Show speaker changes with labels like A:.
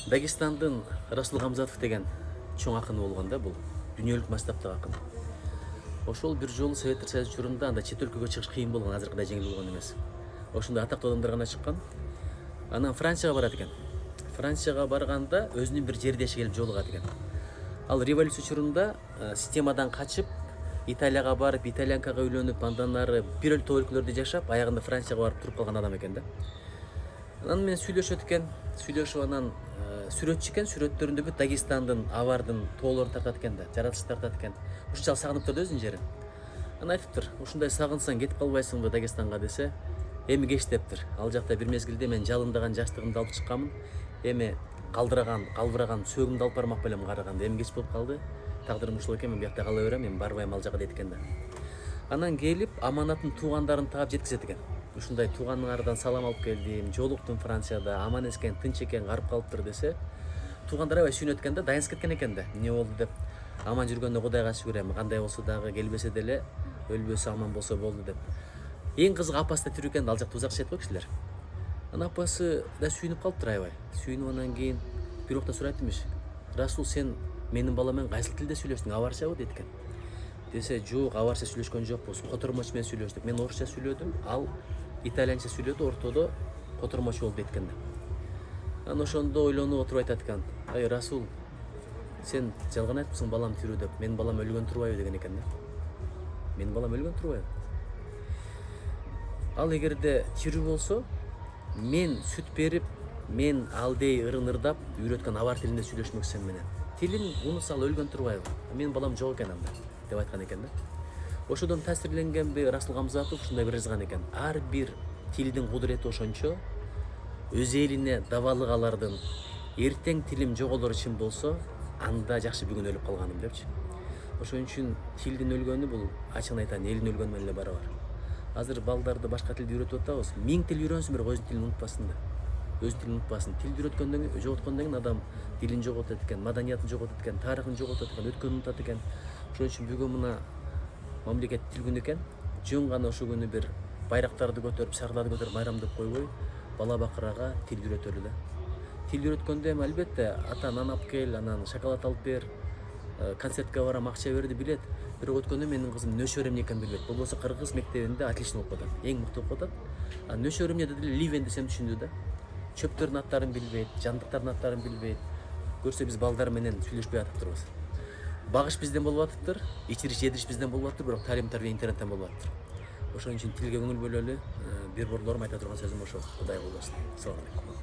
A: Дагестандын Расул Хамзатов деген чоң акын болгон да, бул дүйнөлүк масштабтагы акын. Ошол бир жолу Советтер Союзу учурунда анда чет өлкөгө чыгыш кыйын болгон, азыркыдай жеңил болгон эмес. Ошондой атактуу адамдар гана чыккан. Анан Францияга барат экен. Францияга барганда өзүнүн бир жердеши келип жолугат экен. Ал революция учурунда системадан качып, Италияга барып, итальянкага үйлөнүп, андан ары бир өлкөлөрдө жашап, аягында Францияга барып туруп калган адам экен да. Анан менен сүйлөшөт экен. Сүйлөшүп анан сүрөтчү экен, сүрөттөрүндө бүт Дагестандын, Авардын тоолорун тартат экен да, жаратылышты тартат экен. Ушунчалык сагынып турду өзүнүн жерин. Анан айтыптыр, ушундай сагынсаң кетип калбайсыңбы Дагестанга десе, эми кеч дептир. Ал жакта бир мезгилде мен жалындаган жаштыгымды алып чыкканмын. Эми калбыраган сөөгүмдү алып бармак белем караганда. Эми кеч болуп калды. Тагдырым ушул экен, мен биякта кала берем, эми барбайм ал жака дейт экен да. Анан келип, аманатын туугандарын таап жеткизет экен. Ушундай тууганыңардан салам алып келдим, жолуктум Францияда, аман экен, тынч экен, карып калыптыр десе, туугандар аябай сүйүнөт экен да, даянсып кеткен экен да. Эмне болду деп, аман жүргөндө Кудайга шүгүр, эми кандай болсо дагы келбесе деле өлбөсө аман болсо болду деп. Эң кызыгы апасы да тирүү экен, ал жакта узак жашайт го кишилер. Анан апасы да сүйүнүп калыптыр аябай. Сүйүнүп анан кийин бир убакта сурайт имиш. Расул, сен менин балам менен кайсыл тилде сүйлөштүң, аварчабы дейт экен. Десе, жок, аварча сүйлөшкөн жокпуз, котормочу менен сүйлөштүк. Мен орусча сүйлөдүм, ал итальянча сүйлөдү, ортодо котормочу болду дейт экен. Анан ошондо ойлонуп отуруп айтат экен. Ай Расул, сен жалган айтыпсың балам тирүү деп. Менин балам өлгөн турбайбы деген экен да. Менин балам өлгөн турбайбы? Ал эгерде тирүү болсо, мен сүт берип, мен алдей ырын ырдап үйрөткөн авар тилинде сүйлөшмөк сен менен. Тилин унутсал өлгөн турбайбы? Менин балам жок экен анда деп айткан экен да. Ошодон таасирленгенби Расул Хамзатов ушундай бир жазган экен. Ар бир тилдин кудурети ошончо, өз элине дабалык алардын, эртең тилим жоголор чын болсо, анда жакшы бүгүн өлүп калганым депчи. Ошон үчүн тилдин өлгөнү бул, ачыгын айтайын, элдин өлгөнү менен эле барабар. Азыр балдарды башка тилди үйрөтүп атабыз. 1000 тил үйрөнсүн, бирок өзүнүн тилин унутпасын да. Өзүнүн тилин унутпасын. Тилди жоготкондон кийин адам дилин жоготот экен, маданиятын жоготот экен, тарыхын жоготот экен, өткөнүн унутат экен. Ошон үчүн бүгүн мына мамлекет тил күнү экен. Жөн гана ошол күнү бир байрактарды көтөрүп, шарларды көтөрүп байрамдап койбой, бала бакырага тил үйрөтөлү да. Тил үйрөткөндө эми албетте ата нан алып кел, анан шоколад алып бер, концертке барам, акча берди билет. Бирок өткөндө менин кызым нөшөр эмне экенин билбейт. Болбосо кыргыз мектебинде отлично окуп атат, эң мыкты окуп атат. А нөшөр эмне деди эле ливен десем түшүндү да. Чөптөрдүн аттарын билбейт, жандыктардын аттарын билбейт. Көрсө биз балдар менен сүйлөшпөй атыптырбыз. Багыш бизден болуп атыптыр, ичириш жедириш бизден болуп атыптыр, бирок талим тарбия интернеттен болуп атыптыр. Ошон үчүн тилге көңүл бөлөлү. Бир борлорум айта турган сөзүм ошол. Кудай колдосун. Салам алейкум.